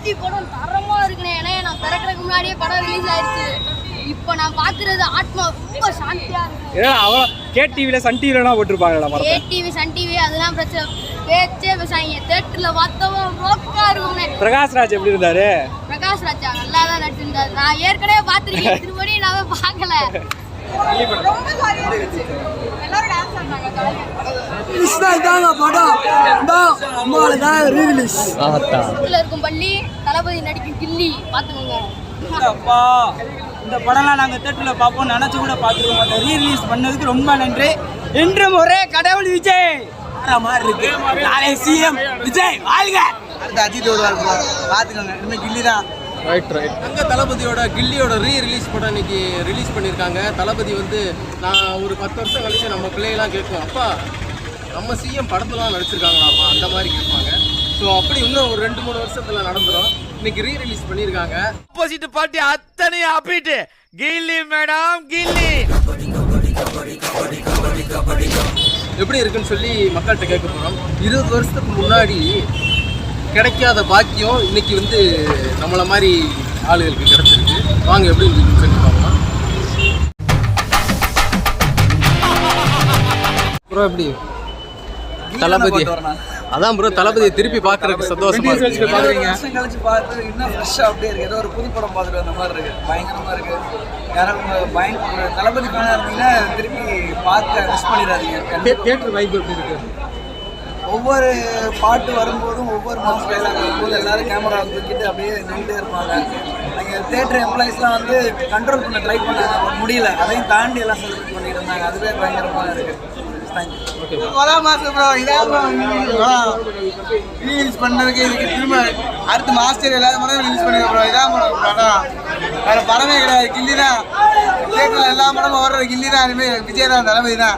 தளபதி படம் தரமா இருக்குனே. ஏன்னா நான் பிறக்கிறதுக்கு முன்னாடியே படம் ரிலீஸ் ஆயிடுச்சு. இப்போ நான் பாக்குறது ஆத்மா ரொம்ப சாந்தியா இருக்கு. ஏன்னா அவ கேடிவில சன் டிவிலலாம் போட்டுருப்பாங்கடா படம். கேடிவி சன் டிவி அதெல்லாம் பிரச்சனை பேச்சே பேசாங்க. தியேட்டர்ல பார்த்தவங்க ரோக்கா இருக்கும்னே. பிரகாஷ் ராஜ் எப்படி இருந்தாரு? பிரகாஷ் ராஜா நல்லா தான் நடிச்சிருந்தாரு. நான் ஏற்கனவே பார்த்திருக்கேன். திரும்படி நான் பார்க்கல. ரொம்ப ஜாலியா இருந்துச்சு. எல்லாரும் டான்ஸ் ஆடுறாங்க. இதாங்க படம் அம்மால தான் ரீரிலீஸ். இதுல இருக்கும் பள்ளி தளபதி நடிக்கும் கில்லி பாத்துக்கோங்க. அப்பா இந்த படம்லாம் நாங்கள் தேட்டரில் பார்ப்போம் நினச்சி கூட பார்த்துக்க மாட்டோம். ரீரிலீஸ் பண்ணதுக்கு ரொம்ப நன்றி. என்றும் ஒரே கடவுள் விஜய் மாதிரி இருக்கு. நாளை சிஎம் விஜய் வாழ்க. அடுத்து அஜித் வருவார் பார்த்துக்கோங்க. இனிமேல் கில்லி தான். அங்கே தளபதியோட கில்லியோட ரீரிலீஸ் படம் இன்னைக்கு ரிலீஸ் பண்ணியிருக்காங்க. தளபதி வந்து நான் ஒரு 10 வருஷம் கழிச்சு நம்ம பிள்ளைகளாம் கேட்கும், அப்பா நம்ம சிஎம் படத்துலாம் நடிச்சிருக்காங்களாப்பா அந்த மாதிரி கேட்பாங்க. ஸோ அப்படி இன்னும் ஒரு 2-3 வருஷத்துல நடந்துடும். இன்னைக்கு ரீரிலீஸ் பண்ணியிருக்காங்க. ஆப்போசிட் பார்ட்டி அத்தனையும் அப்பிட்டு கில்லி மேடம் கில்லி எப்படி இருக்குன்னு சொல்லி மக்கள்கிட்ட கேட்க போகிறோம். 20 வருஷத்துக்கு முன்னாடி கிடைக்காத பாக்கியம் இன்னைக்கு வந்து நம்மளை மாதிரி ஆளுகளுக்கு கிடைச்சிருக்கு. வாங்க எப்படி சொல்லி பார்க்கலாம். ப்ரோ எப்படி தளபதி அதான் ப்ரோ தளபதியை திருப்பி பார்க்கறதுக்கு சந்தோஷமா இருக்கு. வருஷம் கழிச்சு பார்த்து இன்னும் ஃப்ரெஷ்ஷாக அப்படியே இருக்கு. ஏதோ ஒரு புது படம் பார்த்துட்டு வந்த மாதிரி இருக்கு. பயங்கரமா இருக்கு. யாரும் பயங்கர தளபதி ஃபேனாக இருந்தீங்கன்னா திருப்பி பார்க்க மிஸ் பண்ணிடாதீங்க. தியேட்டர் வைப் எப்படி இருக்கு? ஒவ்வொரு பாட்டு வரும்போதும் ஒவ்வொரு மாதம் டைலாக் வரும்போது எல்லாரும் கேமரா தூக்கிட்டு அப்படியே நின்றுட்டே இருப்பாங்க. அங்கே தேட்டர் எம்ப்ளாயிஸ்லாம் வந்து கண்ட்ரோல் பண்ண ட்ரை பண்ணாங்க, முடியல. அதையும் தாண்டி எல்லாம் செலிப்ரேட் பண்ணிட்டு இருந்தாங்க. அதுவே பயங்கரமாக இருக்குது. ரிலீஸ் பண்ணதுக்கு இதுக்கு திரும்ப அடுத்த மாஸ்டர் எல்லாரும் படம் ரிலீஸ் பண்ணிருக்கோம் ப்ரோ. இதான் படம் வேற படமே கிடையாது. கில்லி தான். தேட்டரில் எல்லா படமும் ஓடுற கில்லி தான். இனிமேல் விஜய் தான் தளபதி தான்.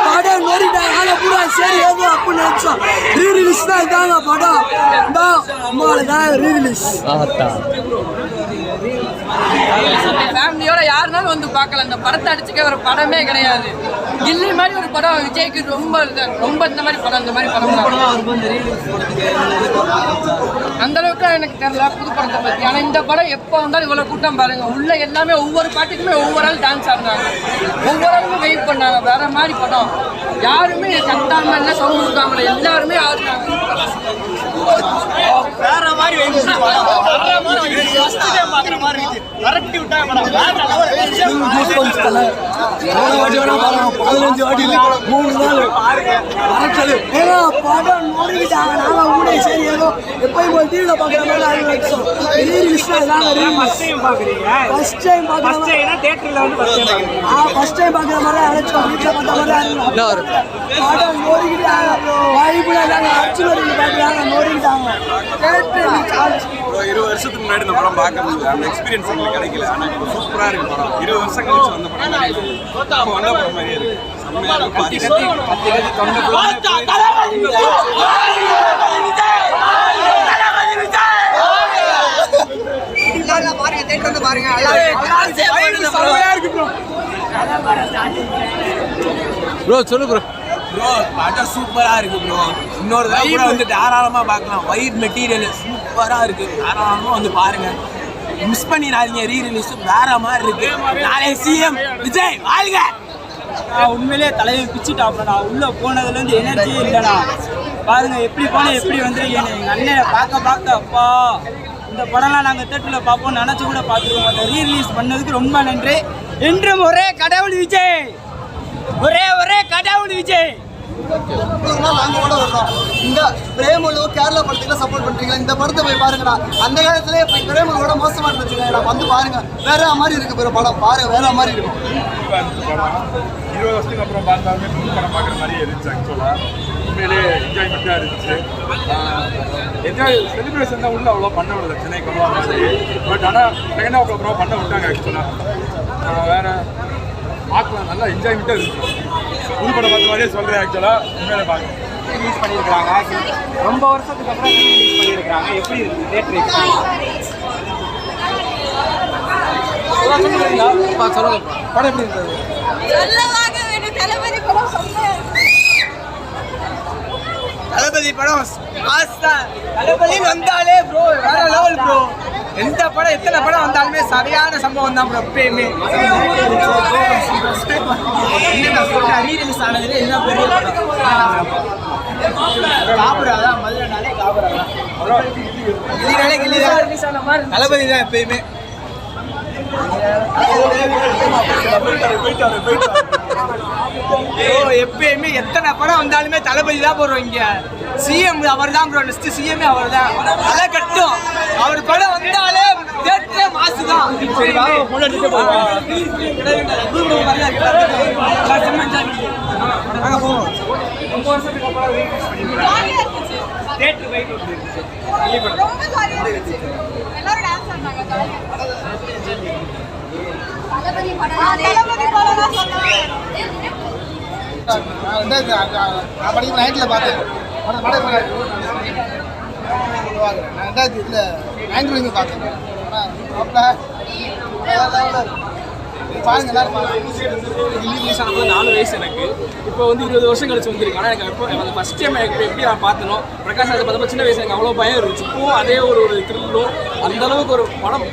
படம் நோரிட்டாங்க பூரா சரி ஏதோ அப்படின்னு நினைச்சோம். ரீரிலீஸ் தான் இதாங்க படம். அம்மாவோட தான் ரீரிலீஸ். ஃபேமிலியோட யாருனாலும் வந்து பார்க்கலாம். இந்த படத்தை அடிச்சுக்க ஒரு படமே கிடையாது. கில்லி மாதிரி ஒரு படம் விஜய்க்கு ரொம்ப இந்த மாதிரி படம் இந்த மாதிரி படம் அந்த அளவுக்கு எனக்கு தெரியல புது படத்தை பற்றி. ஆனால் இந்த படம் எப்போ வந்தாலும் இவ்வளோ கூட்டம் பாருங்க. உள்ள எல்லாமே ஒவ்வொரு பாட்டுக்குமே ஒவ்வொரு ஆள் டான்ஸ் ஆடுறாங்க. ஒவ்வொரு ஆளுமே வெயிட் பண்ணாங்க. வேற மாதிரி படம். யாருமே கட்டாம இல்லை சவுண்ட் கொடுக்காம எல்லாருமே ஆடுறாங்க. வேற மாதிரி படம் நோடிக்கிட்டாங்க. நாங்க கூட சரி ஏதோ எப்பயும் போய் டிவியில பாக்குற மாதிரி ஃபர்ஸ்ட் டைம் பாக்குற மாதிரி அழைச்சோம். வீட்டுல பார்த்த மாதிரி படம் நோடிக்கிட்டாங்க. வாய்ப்புல பாக்குறாங்க நோடிக்கிட்டாங்க. 20 வருஷத்துக்கு முன்னாடி இந்த படம் பார்க்க முடியல. அந்த எக்ஸ்பீரியன்ஸ் எங்களுக்கு கிடைக்கல. ஆனால் இப்போ சூப்பராக இருக்கு படம். 20 வருஷம் கழிச்சு வந்த படம் இப்போ வந்த படம் மாதிரியே இருக்கு. செம்மையாக இருக்கு. ப்ரோ சொல்லு ப்ரோ. ப்ரோ படம் சூப்பராக இருக்கு ப்ரோ. இன்னொரு தடவை கூட வந்து தாராளமாக பார்க்கலாம். ஒயிட் மெட்டீரியல் சூப்பராக இருக்கு. தாராளமாக வந்து பாருங்க. மிஸ் பண்ணிடாதீங்க. ரீரிலீஸ் வேற மாதிரி இருக்கு. நாளை சிஎம் விஜய் வாழ்க. உண்மையிலே தலையை பிச்சுட்டாப்லடா. உள்ள போனதுலேருந்து எனர்ஜியே இல்லைடா. பாருங்க எப்படி போனேன் எப்படி வந்துருக்கேன். எங்கள் அண்ணனை பார்க்க அப்பா இந்த படம்லாம் நாங்கள் தேட்டரில் பார்ப்போம் நினச்சி கூட பார்த்துக்க மாட்டோம். ரீரிலீஸ் பண்ணதுக்கு ரொம்ப நன்றி. என்றும் ஒரே கடவுள் விஜய். ஒரே கடவுள் விஜய். இந்த பிரேமலு கேரளா படத்துக்கு சப்போர்ட் பண்றீங்களா? இந்த படத்தை போய் பாருங்கடா. அந்த காலத்திலே பிரேமலோட மோசமா இருந்துச்சுங்க. வந்து பாருங்க வேற மாதிரி இருக்கு படம். பாருங்க வேற மாதிரி இருக்கும். 20 வருஷத்துக்கு அப்புறம் பார்த்தாலுமே படம் பார்க்குற மாதிரியே இருந்துச்சு. ஆக்சுவலாக உண்மையிலே என்ஜாய்மெண்ட்டாக இருந்துச்சு. செலிப்ரேஷன் தான் உள்ள அவ்வளோ பண்ண விடல சென்னைக்கு வர மாதிரி. பட் ஆனால் செகண்ட் ஹாஃப் அப்புறம் பண்ண விட்டாங்க. ஆக்சுவலாக வேற பார்க்கலாம். நல்லா என்ஜாய்மெண்ட்டாக இருந்துச்சு. புது படம் பார்த்த மாதிரியே சொல்கிறேன். ஆக்சுவலாக உண்மையிலே பார்க்க ரிலீஸ் பண்ணியிருக்காங்க. ரொம்ப வருஷத்துக்கு அப்புறம் ரிலீஸ் பண்ணியிருக்காங்க. எப்படி இருக்கு தேட்டர் எக்ஸ்பீரியன்ஸ்? சொல்லுங்க படம் எப்படி இருந்தது? தளபதி தளபதி படம் தளபதின்னு வந்தாலே ப்ரோ வேற லெவல் ப்ரோ. எந்த படம் எத்தனை படம் வந்தாலுமே சரியான சம்பவம் தான் ப்ரோ. எப்பயுமே ரீரிலீஸ் ஆனதுல என்ன பெரிய படம் காபராதான் மதுரைனாலே காபராதான் தளபதி தான் எப்பயுமே. எப்பயுமே எத்தனை படம் வந்தாலுமே தளபதி தான் போடுறோம். இங்க சிஎம் அவர் தான் ப்ரோ. நெக்ஸ்ட் சிஎம் அவர் தான். அதை கட்டும் அவர் படம் வந்தாலே தேட்டரே மாசு தான். ரொம்ப ஜாலியா இருந்துச்சு. எல்லாரும் டான்ஸ் ஆடுனாங்க. தளபதி படம் தான் சொல்லுவாங்க. நான் படிக்கும் நைட்டில் பார்த்தேன் படம் நான் 2009 பார்த்தேன். பாருங்க எல்லாரும் ரிலீஸ் ஆனது 4 வயசு எனக்கு. இப்போ வந்து 20 வருஷம் கழிச்சு வந்துருக்கு. ஆனால் எனக்கு எப்போ ஃபஸ்ட் டைம் எனக்கு எப்படி நான் பார்த்தனோ பிரகாஷ் ராஜை பார்த்தப்ப சின்ன வயசு எனக்கு அவ்வளோ பயம் இருந்துச்சு. இப்போ அதே ஒரு த்ரில்லும் அந்த அளவுக்கு ஒரு படம்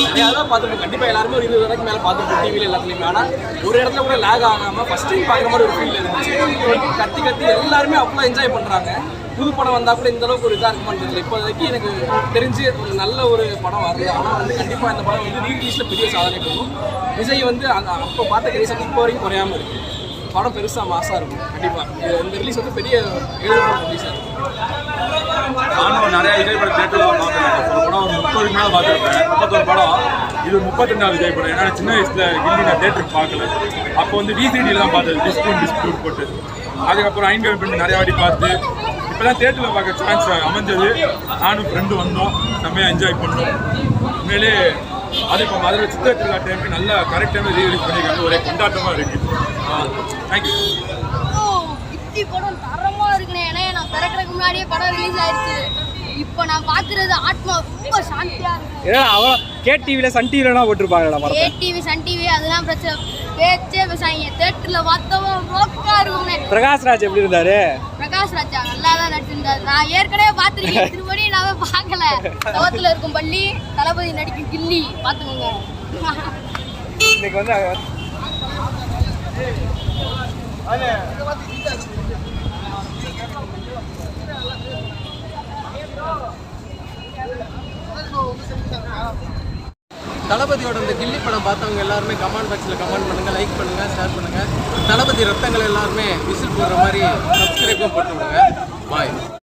நிறையா தான் பார்த்துருப்போம். கண்டிப்பாக எல்லாருமே ஒரு 20 வரைக்கும் மேலே பார்த்துருப்போம் டிவியில் எல்லாத்துலேயுமே. ஆனால் ஒரு இடத்துல கூட லேக் ஆகாமல் ஃபஸ்ட் டைம் பார்க்குற மாதிரி ஒரு ஃபீல் இருந்துச்சு. கத்தி எல்லாருமே அவ்வளோ என்ஜாய் பண்ணுறாங்க. புது படம் வந்தால் கூட இந்த அளவுக்கு ஒரு இதாக இருக்க மாட்டேங்குது. இப்போதைக்கு எனக்கு தெரிஞ்சு ஒரு நல்ல ஒரு படம் வருது. ஆனால் வந்து கண்டிப்பாக இந்த படம் வந்து ரீலீஸில் பெரிய சாதனை பண்ணும். விஜய் வந்து அந்த அப்போ பார்த்த கிரேஸ் இப்போ வரைக்கும் குறையாமல் இருக்குது. படம் பெருசாக மாசாக இருக்கும். கண்டிப்பாக இந்த ரிலீஸ் வந்து பெரிய எழுதுகிற ரிலீஸாக இருக்கும். நானும் நிறையா விஜய் படம் தேட்டரில் பார்த்துருக்கேன். ஒரு படம் ஒரு 30 மேலே பார்த்துருப்பேன். 31 படம். இது 32வது விஜய் படம். ஏன்னா சின்ன வயசில் கில்லி நான் தேட்டருக்கு பார்க்கல. அப்போ வந்து VCDயில் தான் பார்த்தது, டிஸ்பியூட் போட்டு. அதுக்கப்புறம் ஐன்கவி பண்ணி நிறையா வாட்டி பார்த்து இப்போ தான் தேட்டரில் பார்க்க சான்ஸ் அமைஞ்சது. நானும் ஃப்ரெண்டு வந்தோம், செம்மையாக என்ஜாய் பண்ணோம். உண்மையிலே அது இப்போ மதுரை சித்திரை திருவிழா டைமுக்கு நல்லா கரெக்ட் டைமில் ரீலீஸ் பண்ணியிருக்காங்க. ஒரே கொண்டாட்டமாக இருக்குது. தேங்க்யூ. இப்படி படம் தரமா இருக்குண்ணே. ஏன்னா நான் பிறக்கிறதுக்கு முன்னாடியே படம் ரிலீஸ் ஆயிடுச்சு. இப்போ நான் பார்க்குறது ஆத்மா ரொம்ப சாந்தியா இருக்கு. ஏன்னா அவ்வளோ கேடிவியில் சன் டிவிலாம் போட்டிருப்பாங்களா? கேடிவி சன் டிவி அதெல்லாம் பிரச்சனை பேச்சே பேசாங்க. தேட்டரில் பார்த்தவன் ரோக்கா இருக்கும்ண்ணே. பிரகாஷ் ராஜ் எப்படி இருந்தாரு? பிரகாஷ் ராஜா நல்லா தான் நடிச்சிருந்தாரு. நான் ஏற்கனவே பார்த்துருக்கேன். திரும்படி நான் பார்க்கல. தவத்தில் இருக்கும் பள்ளி, தளபதி நடிக்கும் கில்லி பார்த்துக்கோங்க. இன்னைக்கு வந்து தளபதியோட இந்த கில்லி படம் பார்த்தவங்க எல்லாருமே கமெண்ட் பாக்ஸில் கமெண்ட் பண்ணுங்கள், லைக் பண்ணுங்கள், ஷேர் பண்ணுங்கள். தளபதி ரத்தங்கள் எல்லாருமே விசில் போடுற மாதிரி சப்ஸ்கிரைப்பும் போட்டு விடுங்க. பாய்.